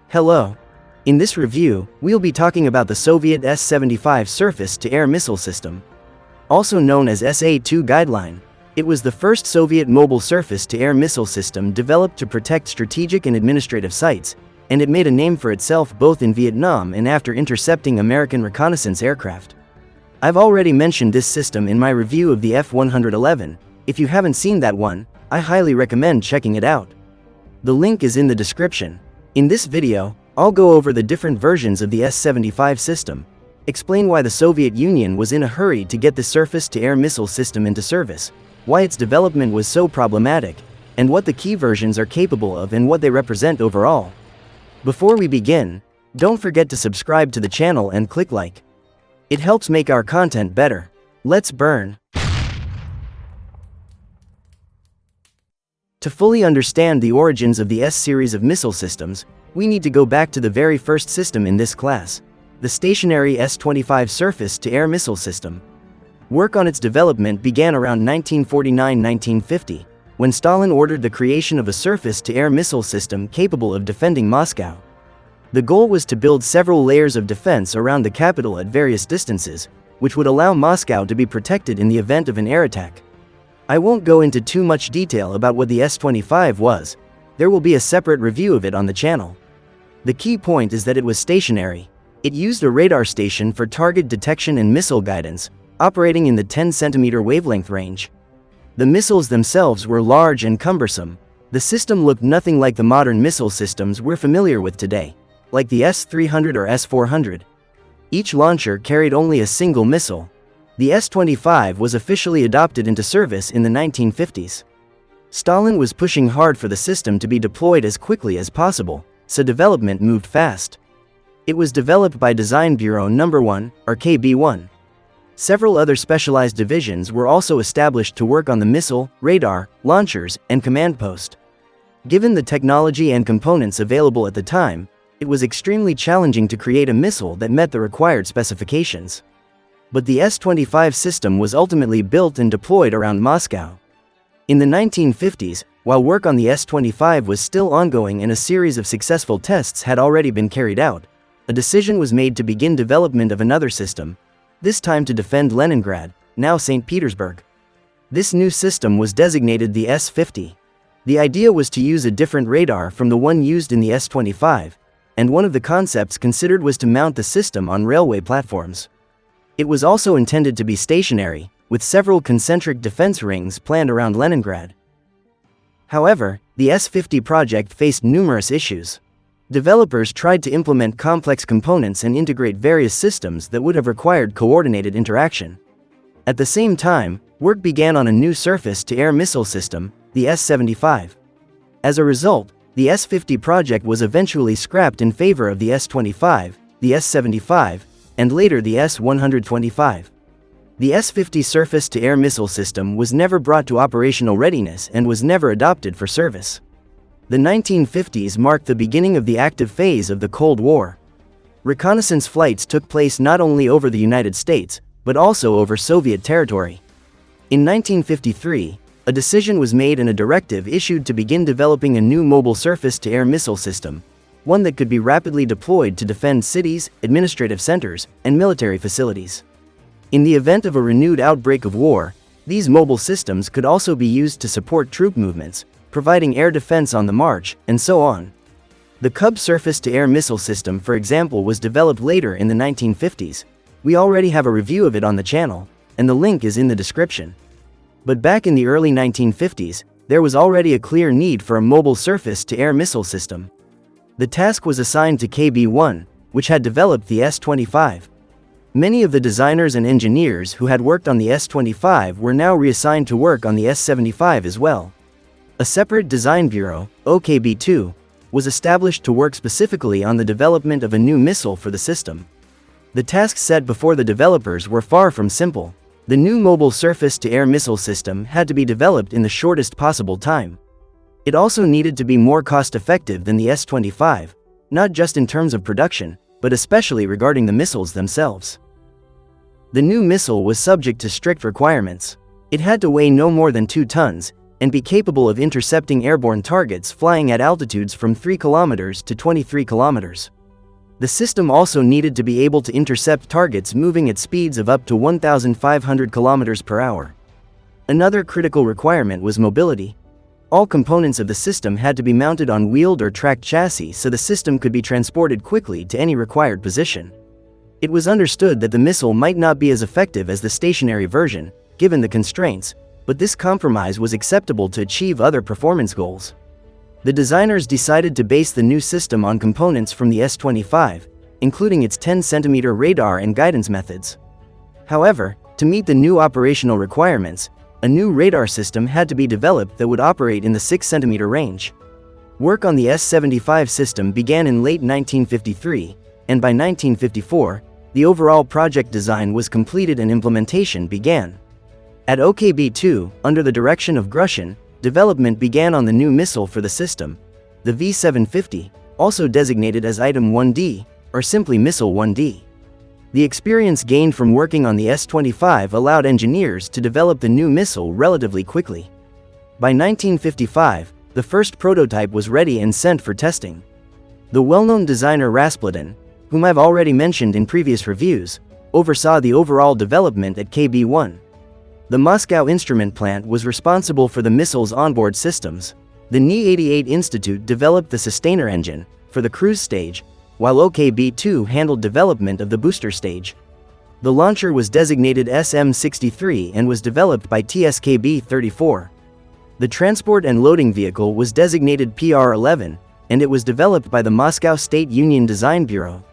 Hello. In this review, we'll be talking about the Soviet S-75 surface-to-air missile system. Also known as SA-2 Guideline, it was the first Soviet mobile surface-to-air missile system developed to protect strategic and administrative sites, and it made a name for itself both in Vietnam and after intercepting American reconnaissance aircraft. I've already mentioned this system in my review of the F-111. If you haven't seen that one, I highly recommend checking it out. The link is in the description. In this video, I'll go over the different versions of the S-75 system, explain why the Soviet Union was in a hurry to get the surface-to-air missile system into service, why its development was so problematic, and what the key versions are capable of and what they represent overall. Before we begin, don't forget to subscribe to the channel and click like. It helps make our content better. Let's burn. To fully understand the origins of the S-series of missile systems, we need to go back to the very first system in this class, the stationary S-25 surface-to-air missile system. Work on its development began around 1949-1950, when Stalin ordered the creation of a surface-to-air missile system capable of defending Moscow. The goal was to build several layers of defense around the capital at various distances, which would allow Moscow to be protected in the event of an air attack. I won't go into too much detail about what the S-25 was. There will be a separate review of it on the channel. The key point is that it was stationary. It used a radar station for target detection and missile guidance, operating in the 10-centimeter wavelength range. The missiles themselves were large and cumbersome. The system looked nothing like the modern missile systems we're familiar with today, like the S-300 or S-400. Each launcher carried only a single missile. The S-25 was officially adopted into service in the 1950s. Stalin was pushing hard for the system to be deployed as quickly as possible, so development moved fast. It was developed by Design Bureau No. 1, or KB-1. Several other specialized divisions were also established to work on the missile, radar, launchers, and command post. Given the technology and components available at the time, it was extremely challenging to create a missile that met the required specifications. But the S-25 system was ultimately built and deployed around Moscow. In the 1950s, while work on the S-25 was still ongoing and a series of successful tests had already been carried out, a decision was made to begin development of another system, this time to defend Leningrad, now St. Petersburg. This new system was designated the S-50. The idea was to use a different radar from the one used in the S-25, and one of the concepts considered was to mount the system on railway platforms. It was also intended to be stationary, with several concentric defense rings planned around Leningrad. However, the S-50 project faced numerous issues. Developers tried to implement complex components and integrate various systems that would have required coordinated interaction. At the same time, work began on a new surface-to-air missile system, the S-75. As a result, the S-50 project was eventually scrapped in favor of the S-25, the S-75, and later the S-125. The S-50 surface-to-air missile system was never brought to operational readiness and was never adopted for service. The 1950s marked the beginning of the active phase of the Cold War. Reconnaissance flights took place not only over the United States, but also over Soviet territory. In 1953, a decision was made and a directive issued to begin developing a new mobile surface-to-air missile system, one that could be rapidly deployed to defend cities, administrative centers, and military facilities. In the event of a renewed outbreak of war, these mobile systems could also be used to support troop movements, providing air defense on the march, and so on. The Cub surface-to-air missile system, for example, was developed later in the 1950s. We already have a review of it on the channel, and the link is in the description. But back in the early 1950s, there was already a clear need for a mobile surface-to-air missile system. The task was assigned to KB-1, which had developed the S-25. Many of the designers and engineers who had worked on the S-25 were now reassigned to work on the S-75 as well. A separate design bureau, OKB-2, was established to work specifically on the development of a new missile for the system. The tasks set before the developers were far from simple. The new mobile surface-to-air missile system had to be developed in the shortest possible time. It also needed to be more cost-effective than the S-25, not just in terms of production, but especially regarding the missiles themselves. The new missile was subject to strict requirements. It had to weigh no more than 2 tons, and be capable of intercepting airborne targets flying at altitudes from 3 kilometers to 23 kilometers. The system also needed to be able to intercept targets moving at speeds of up to 1,500 kilometers per hour. Another critical requirement was mobility. All components of the system had to be mounted on wheeled or tracked chassis so the system could be transported quickly to any required position. It was understood that the missile might not be as effective as the stationary version, given the constraints, but this compromise was acceptable to achieve other performance goals. The designers decided to base the new system on components from the S-25, including its 10-centimeter radar and guidance methods. However, to meet the new operational requirements, a new radar system had to be developed that would operate in the 6-centimeter range. Work on the S-75 system began in late 1953, and by 1954, the overall project design was completed and implementation began. At OKB-2, under the direction of Grushin, development began on the new missile for the system, the V-750, also designated as Item 1D, or simply Missile 1D. The experience gained from working on the S-25 allowed engineers to develop the new missile relatively quickly. By 1955, the first prototype was ready and sent for testing. The well-known designer Rasputin, whom I've already mentioned in previous reviews, oversaw the overall development at KB-1. The Moscow instrument plant was responsible for the missile's onboard systems. The Ni-88 Institute developed the sustainer engine for the cruise stage, while OKB-2 handled development of the booster stage. The launcher was designated SM-63 and was developed by TSKB-34. The transport and loading vehicle was designated PR-11, and it was developed by the Moscow State Union Design Bureau.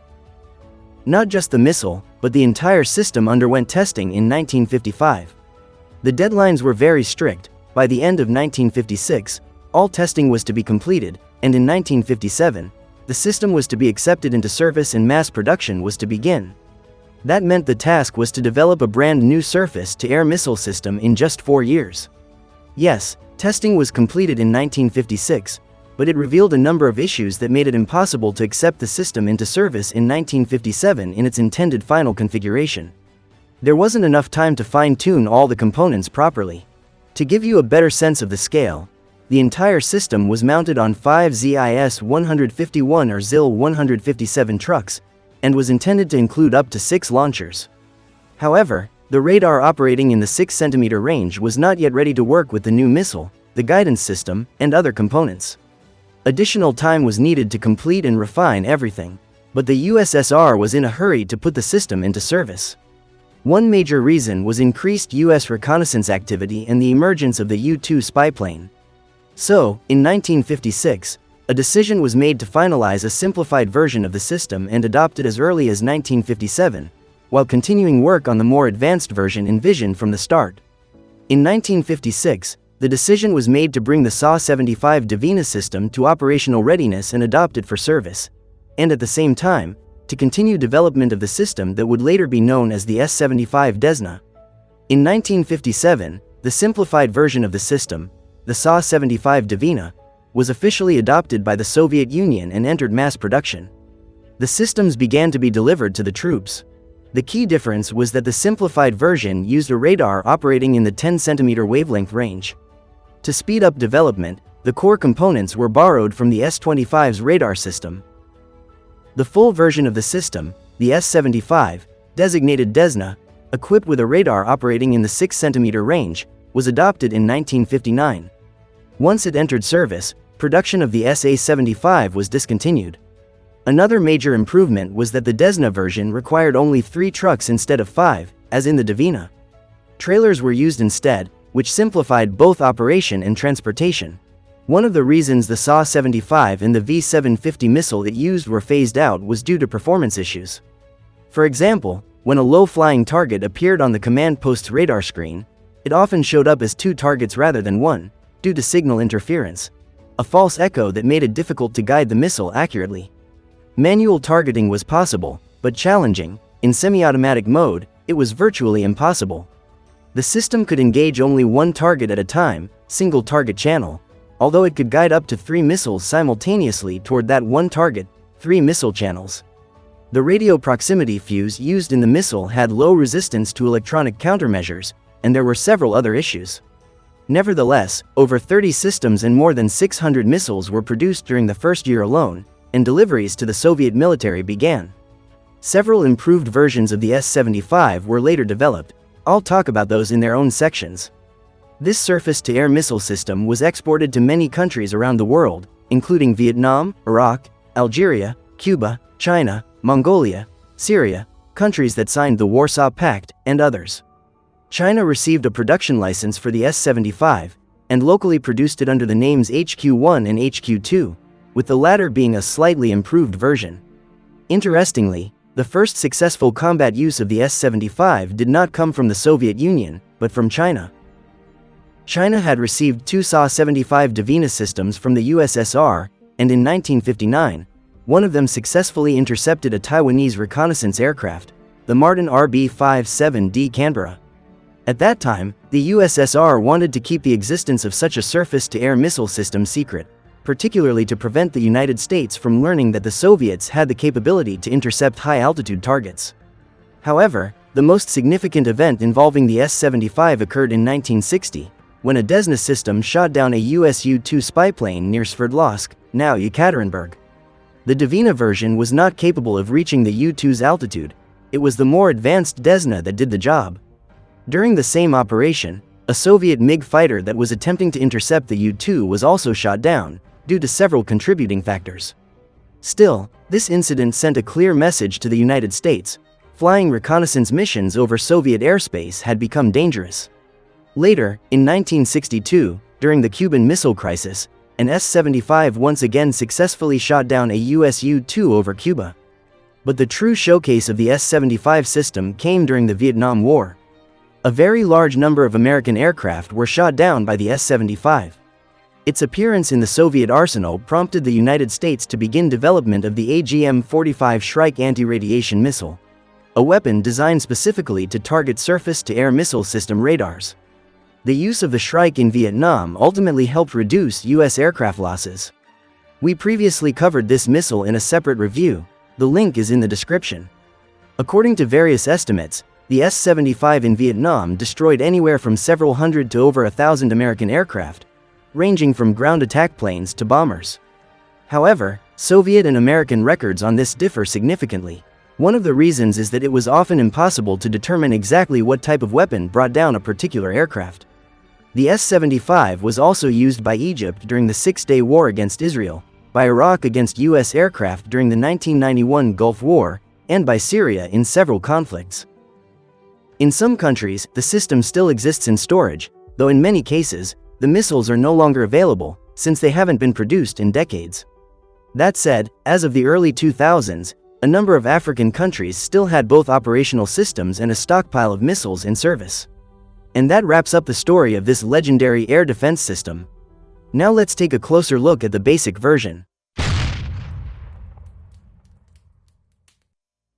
Not just the missile, but the entire system underwent testing in 1955. The deadlines were very strict. By the end of 1956, all testing was to be completed, and in 1957, the system was to be accepted into service and mass production was to begin. That meant the task was to develop a brand new surface-to-air missile system in just 4 years. Yes, testing was completed in 1956, but it revealed a number of issues that made it impossible to accept the system into service in 1957 in its intended final configuration. There wasn't enough time to fine-tune all the components properly. To give you a better sense of the scale, the entire system was mounted on 5 ZIS-151 or ZIL-157 trucks, and was intended to include up to 6 launchers. However, the radar operating in the 6-centimeter range was not yet ready to work with the new missile, the guidance system, and other components. Additional time was needed to complete and refine everything, but the USSR was in a hurry to put the system into service. One major reason was increased U.S. reconnaissance activity and the emergence of the U-2 spy plane. So, in 1956, a decision was made to finalize a simplified version of the system and adopt it as early as 1957, while continuing work on the more advanced version envisioned from the start. In 1956, the decision was made to bring the SA-75 Dvina system to operational readiness and adopt it for service, and at the same time, to continue development of the system that would later be known as the S-75 Desna. In 1957, the simplified version of the system, the SA-75 Dvina, was officially adopted by the Soviet Union and entered mass production. The systems began to be delivered to the troops. The key difference was that the simplified version used a radar operating in the 10-centimeter wavelength range. To speed up development, the core components were borrowed from the S-25's radar system. The full version of the system, the S-75, designated Desna, equipped with a radar operating in the 6-centimeter range, was adopted in 1959. Once it entered service, production of the SA-75 was discontinued. Another major improvement was that the Desna version required only 3 trucks instead of 5, as in the Dvina. Trailers were used instead, which simplified both operation and transportation. One of the reasons the SA-75 and the V-750 missile it used were phased out was due to performance issues. For example, when a low-flying target appeared on the command post's radar screen, it often showed up as 2 targets rather than 1, due to signal interference, a false echo that made it difficult to guide the missile accurately. Manual targeting was possible, but challenging. In semi-automatic mode, it was virtually impossible. The system could engage only 1 target at a time, single target channel, although it could guide up to 3 missiles simultaneously toward that 1 target, 3 missile channels. The radio proximity fuse used in the missile had low resistance to electronic countermeasures, and there were several other issues. Nevertheless, over 30 systems and more than 600 missiles were produced during the first year alone, and deliveries to the Soviet military began. Several improved versions of the S-75 were later developed. I'll talk about those in their own sections. This surface-to-air missile system was exported to many countries around the world, including Vietnam, Iraq, Algeria, Cuba, China, Mongolia, Syria, countries that signed the Warsaw Pact, and others. China received a production license for the S-75, and locally produced it under the names HQ-1 and HQ-2, with the latter being a slightly improved version. Interestingly, the first successful combat use of the S-75 did not come from the Soviet Union, but from China. China had received two SA-75 Dvina systems from the USSR, and in 1959, one of them successfully intercepted a Taiwanese reconnaissance aircraft, the Martin RB-57D Canberra. At that time, the USSR wanted to keep the existence of such a surface-to-air missile system secret, particularly to prevent the United States from learning that the Soviets had the capability to intercept high-altitude targets. However, the most significant event involving the S-75 occurred in 1960, when a Desna system shot down a US U-2 spy plane near Sverdlovsk, now Yekaterinburg. The Dvina version was not capable of reaching the U-2's altitude. It was the more advanced Desna that did the job. During the same operation, a Soviet MiG fighter that was attempting to intercept the U-2 was also shot down, due to several contributing factors. Still, this incident sent a clear message to the United States: flying reconnaissance missions over Soviet airspace had become dangerous. Later, in 1962, during the Cuban Missile Crisis, an S-75 once again successfully shot down a US U-2 over Cuba. But the true showcase of the S-75 system came during the Vietnam War. A very large number of American aircraft were shot down by the S-75. Its appearance in the Soviet arsenal prompted the United States to begin development of the AGM-45 Shrike anti-radiation missile, a weapon designed specifically to target surface-to-air missile system radars. The use of the Shrike in Vietnam ultimately helped reduce U.S. aircraft losses. We previously covered this missile in a separate review. The link is in the description. According to various estimates, the S-75 in Vietnam destroyed anywhere from several hundred to over 1,000 American aircraft, ranging from ground attack planes to bombers. However, Soviet and American records on this differ significantly. One of the reasons is that it was often impossible to determine exactly what type of weapon brought down a particular aircraft. The S-75 was also used by Egypt during the Six-Day War against Israel, by Iraq against U.S. aircraft during the 1991 Gulf War, and by Syria in several conflicts. In some countries, the system still exists in storage, though in many cases, the missiles are no longer available, since they haven't been produced in decades. That said, as of the early 2000s, a number of African countries still had both operational systems and a stockpile of missiles in service. And that wraps up the story of this legendary air defense system. Now let's take a closer look at the basic version.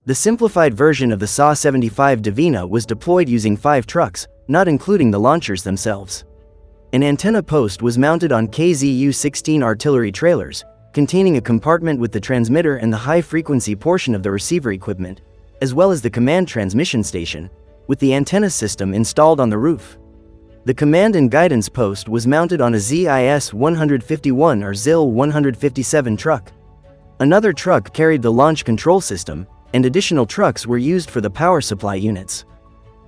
The simplified version of the SA-75 Dvina was deployed using 5 trucks, not including the launchers themselves. An antenna post was mounted on KZU-16 artillery trailers, containing a compartment with the transmitter and the high-frequency portion of the receiver equipment, as well as the command transmission station, with the antenna system installed on the roof. The command and guidance post was mounted on a ZIS-151 or ZIL-157 truck. Another truck carried the launch control system, and additional trucks were used for the power supply units.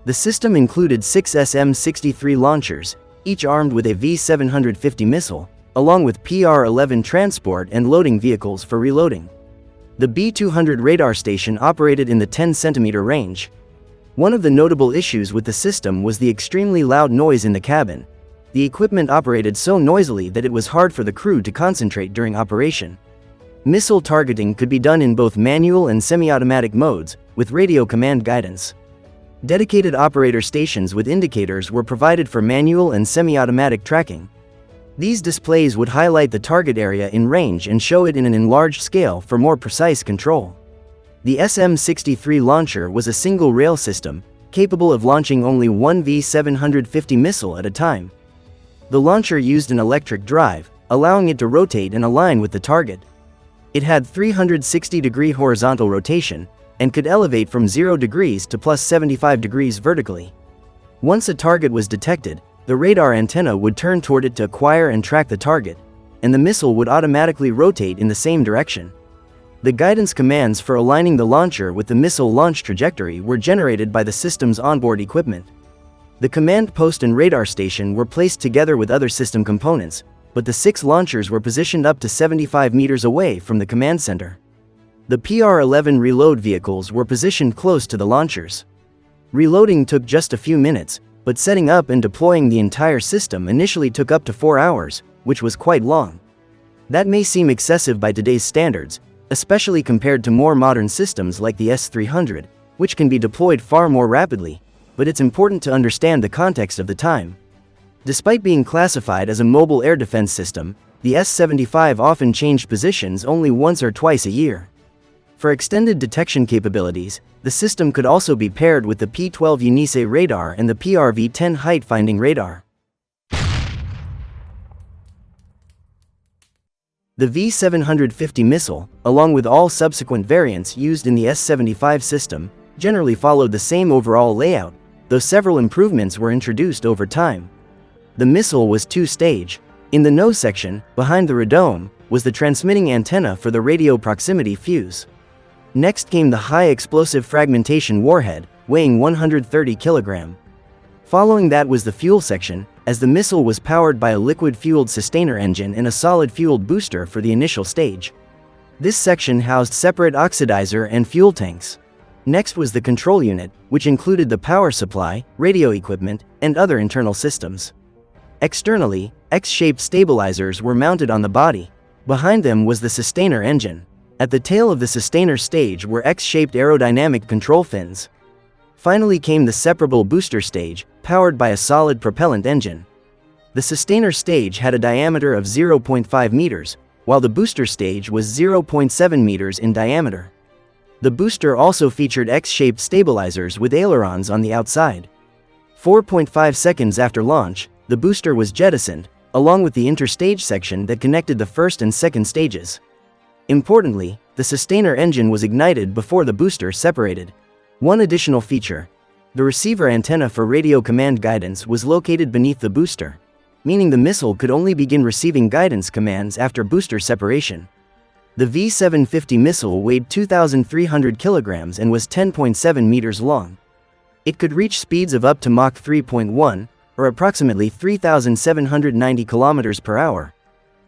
The system included 6 SM-63 launchers, each armed with a V-750 missile, along with PR-11 transport and loading vehicles for reloading. The B-200 radar station operated in the 10-centimeter range. One of the notable issues with the system was the extremely loud noise in the cabin. The equipment operated so noisily that it was hard for the crew to concentrate during operation. Missile targeting could be done in both manual and semi-automatic modes, with radio command guidance. Dedicated operator stations with indicators were provided for manual and semi-automatic tracking. These displays would highlight the target area in range and show it in an enlarged scale for more precise control. The SM-63 launcher was a single-rail system, capable of launching only one V-750 missile at a time. The launcher used an electric drive, allowing it to rotate and align with the target. It had 360-degree horizontal rotation, and could elevate from 0 degrees to plus 75 degrees vertically. Once a target was detected, the radar antenna would turn toward it to acquire and track the target, and the missile would automatically rotate in the same direction. The guidance commands for aligning the launcher with the missile launch trajectory were generated by the system's onboard equipment. The command post and radar station were placed together with other system components, but the 6 launchers were positioned up to 75 meters away from the command center. The PR-11 reload vehicles were positioned close to the launchers. Reloading took just a few minutes, but setting up and deploying the entire system initially took up to 4 hours, which was quite long. That may seem excessive by today's standards, especially compared to more modern systems like the S-300, which can be deployed far more rapidly, but it's important to understand the context of the time. Despite being classified as a mobile air defense system, the S-75 often changed positions only once or twice a year. For extended detection capabilities, the system could also be paired with the P-12 UNICE radar and the PRV-10 height-finding radar. The V-750 missile, along with all subsequent variants used in the S-75 system, generally followed the same overall layout, though several improvements were introduced over time. The missile was 2-stage. In the nose section, behind the radome, was the transmitting antenna for the radio proximity fuse. Next came the high-explosive fragmentation warhead, weighing 130 kg. Following that was the fuel section, as the missile was powered by a liquid-fueled sustainer engine and a solid-fueled booster for the initial stage. This section housed separate oxidizer and fuel tanks. Next was the control unit, which included the power supply, radio equipment, and other internal systems. Externally, X-shaped stabilizers were mounted on the body. Behind them was the sustainer engine. At the tail of the sustainer stage were X-shaped aerodynamic control fins. Finally came the separable booster stage, powered by a solid propellant engine. The sustainer stage had a diameter of 0.5 meters, while the booster stage was 0.7 meters in diameter. The booster also featured X-shaped stabilizers with ailerons on the outside. 4.5 seconds after launch, the booster was jettisoned, along with the interstage section that connected the first and second stages. Importantly, the sustainer engine was ignited before the booster separated. One additional feature: the receiver antenna for radio command guidance was located beneath the booster, meaning the missile could only begin receiving guidance commands after booster separation. The V-750 missile weighed 2,300 kilograms and was 10.7 meters long. It could reach speeds of up to Mach 3.1, or approximately 3,790 kilometers per hour.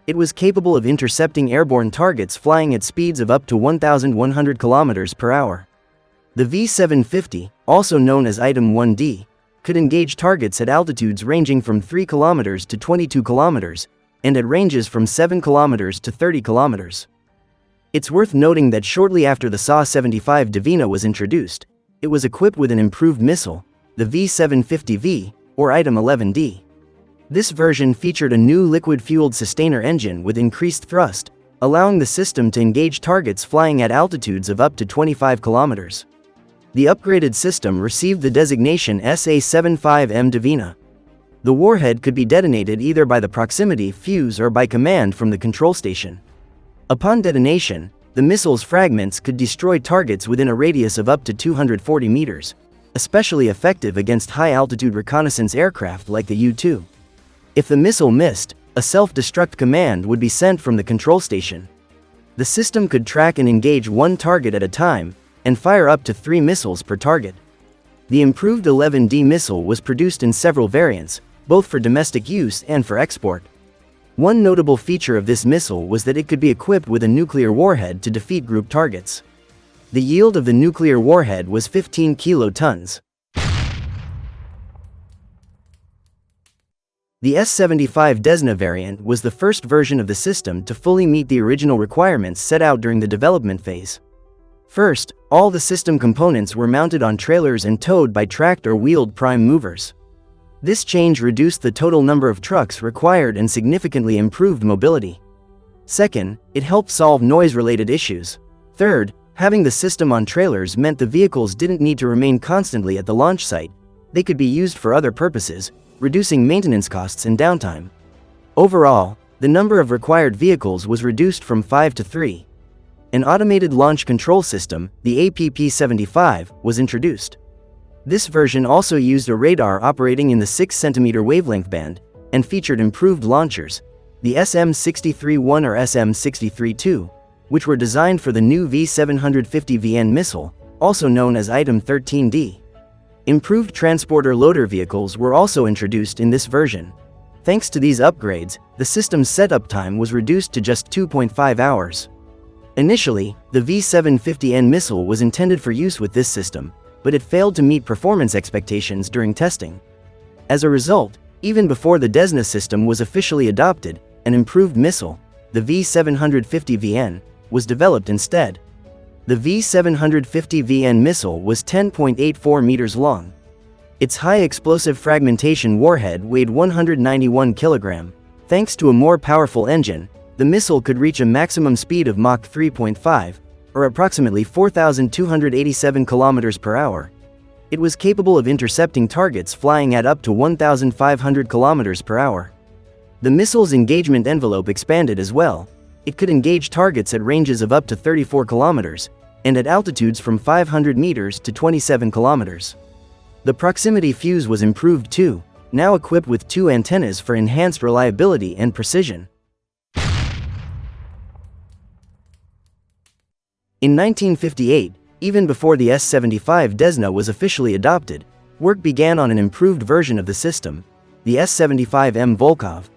It was capable of intercepting airborne targets flying at speeds of up to 1,100 kilometers per hour. The V-750, also known as Item 1D, could engage targets at altitudes ranging from 3 kilometers to 22 kilometers, and at ranges from 7 kilometers to 30 kilometers. It's worth noting that shortly after the SA-75 Dvina was introduced, it was equipped with an improved missile, the V-750V, or Item 11D. This version featured a new liquid-fueled sustainer engine with increased thrust, allowing the system to engage targets flying at altitudes of up to 25 kilometers. The upgraded system received the designation SA-75M Dvina. The warhead could be detonated either by the proximity fuse or by command from the control station. Upon detonation, the missile's fragments could destroy targets within a radius of up to 240 meters, especially effective against high-altitude reconnaissance aircraft like the U-2. If the missile missed, a self-destruct command would be sent from the control station. The system could track and engage one target at a time, and fire up to 3 missiles per target. The improved 11D missile was produced in several variants, both for domestic use and for export. One notable feature of this missile was that it could be equipped with a nuclear warhead to defeat group targets. The yield of the nuclear warhead was 15 kilotons. The S-75 Desna variant was the first version of the system to fully meet the original requirements set out during the development phase. First, all the system components were mounted on trailers and towed by tracked or wheeled prime movers. This change reduced the total number of trucks required and significantly improved mobility. Second, it helped solve noise-related issues. Third, having the system on trailers meant the vehicles didn't need to remain constantly at the launch site. They could be used for other purposes, reducing maintenance costs and downtime. Overall, the number of required vehicles was reduced from 5 to 3. An automated launch control system, the APP-75, was introduced. This version also used a radar operating in the 6 cm wavelength band and featured improved launchers, the SM-63-1 or SM-63-2, which were designed for the new V-750VN missile, also known as Item 13D. Improved transporter-loader vehicles were also introduced in this version. Thanks to these upgrades, the system's setup time was reduced to just 2.5 hours. Initially, the V-750N missile was intended for use with this system, but it failed to meet performance expectations during testing. As a result, even before the Desna system was officially adopted, an improved missile, the V-750VN, was developed instead. The V-750VN missile was 10.84 meters long. Its high explosive fragmentation warhead weighed 191 kg. Thanks to a more powerful engine, the missile could reach a maximum speed of Mach 3.5, or approximately 4,287 km per hour. It was capable of intercepting targets flying at up to 1,500 km per hour. The missile's engagement envelope expanded as well. It could engage targets at ranges of up to 34 km, and at altitudes from 500 meters to 27 km. The proximity fuse was improved too, now equipped with 2 antennas for enhanced reliability and precision. In 1958, even before the S-75 Desna was officially adopted, work began on an improved version of the system, the S-75M Volkhov.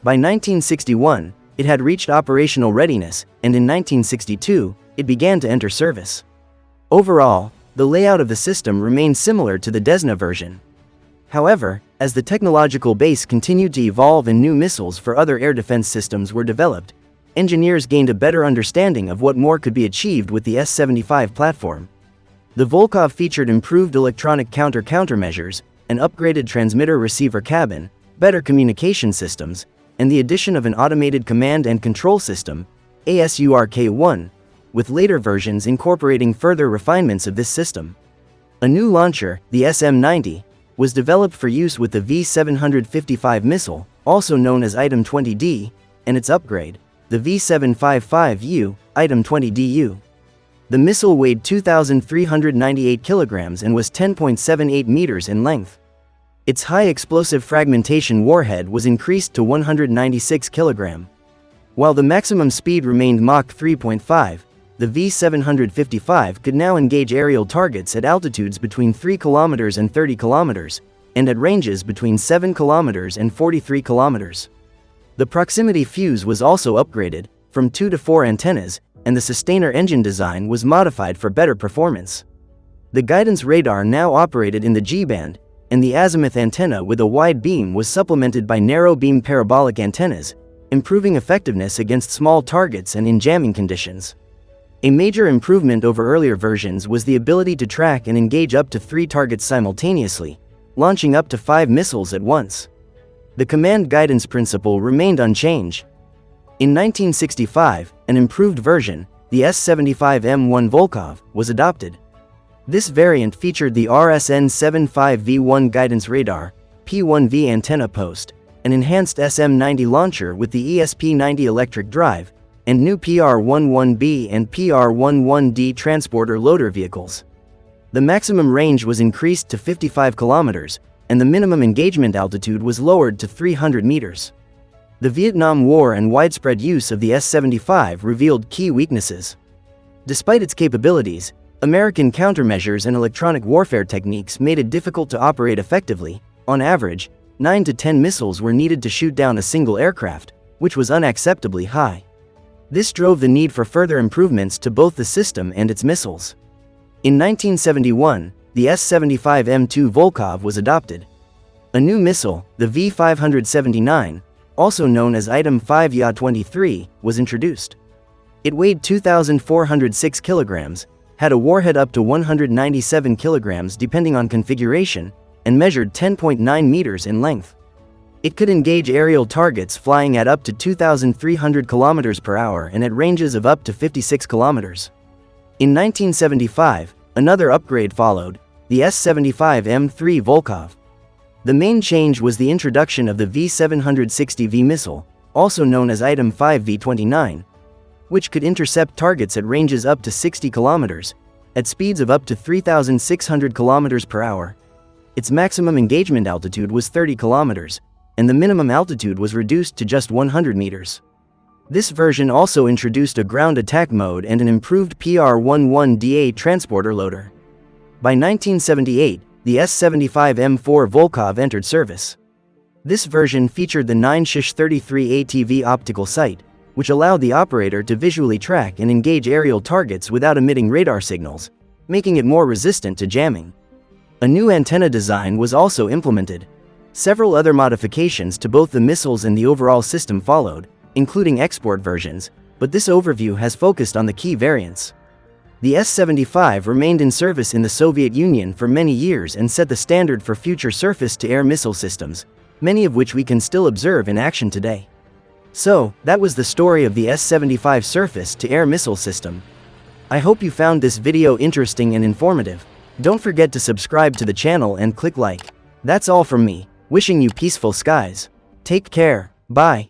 By 1961, it had reached operational readiness, and in 1962, it began to enter service. Overall, the layout of the system remained similar to the Desna version. However, as the technological base continued to evolve and new missiles for other air defense systems were developed, engineers gained a better understanding of what more could be achieved with the S-75 platform. The Volkhov featured improved electronic countermeasures, an upgraded transmitter-receiver cabin, better communication systems, and the addition of an automated command and control system, ASURK-1, with later versions incorporating further refinements of this system. A new launcher, the SM-90, was developed for use with the V-755 missile, also known as Item 20D, and its upgrade, the V-755U, Item 20DU. The missile weighed 2,398 kilograms and was 10.78 meters in length. Its high explosive fragmentation warhead was increased to 196 kg. While the maximum speed remained Mach 3.5, the V-755 could now engage aerial targets at altitudes between 3 km and 30 km, and at ranges between 7 km and 43 km. The proximity fuse was also upgraded, from 2 to 4 antennas, and the sustainer engine design was modified for better performance. The guidance radar now operated in the G-band, and the azimuth antenna with a wide beam was supplemented by narrow-beam parabolic antennas, improving effectiveness against small targets and in jamming conditions. A major improvement over earlier versions was the ability to track and engage up to 3 targets simultaneously, launching up to 5 missiles at once. The command guidance principle remained unchanged. In 1965, an improved version, the S-75M Volkhov, was adopted. This variant featured the RSN-75V1 guidance radar, P1V antenna post, an enhanced SM-90 launcher with the ESP-90 electric drive, and new PR-11B and PR-11D transporter loader vehicles. The maximum range was increased to 55 kilometers, and the minimum engagement altitude was lowered to 300 meters. The Vietnam War and widespread use of the S-75 revealed key weaknesses. Despite its capabilities, American countermeasures and electronic warfare techniques made it difficult to operate effectively. On average, 9 to 10 missiles were needed to shoot down a single aircraft, which was unacceptably high. This drove the need for further improvements to both the system and its missiles. In 1971, the S-75M Volkhov was adopted. A new missile, the V-579, also known as Item 5Ya-23, was introduced. It weighed 2,406 kilograms, had a warhead up to 197 kilograms depending on configuration, and measured 10.9 meters in length. It could engage aerial targets flying at up to 2,300 kilometers per hour and at ranges of up to 56 kilometers. In 1975, another upgrade followed, the S-75M Volkhov. The main change was the introduction of the V-760V missile, also known as Item 5V-29, which could intercept targets at ranges up to 60 kilometers, at speeds of up to 3,600 km per hour. Its maximum engagement altitude was 30 km, and the minimum altitude was reduced to just 100 meters. This version also introduced a ground attack mode and an improved PR-11DA transporter loader. By 1978, the S-75M Volkhov entered service. This version featured the 9-33 ATV optical sight, which allowed the operator to visually track and engage aerial targets without emitting radar signals, making it more resistant to jamming. A new antenna design was also implemented. Several other modifications to both the missiles and the overall system followed, including export versions, but this overview has focused on the key variants. The S-75 remained in service in the Soviet Union for many years and set the standard for future surface-to-air missile systems, many of which we can still observe in action today. So, that was the story of the S-75 surface-to-air missile system. I hope you found this video interesting and informative. Don't forget to subscribe to the channel and click like. That's all from me, wishing you peaceful skies. Take care, bye.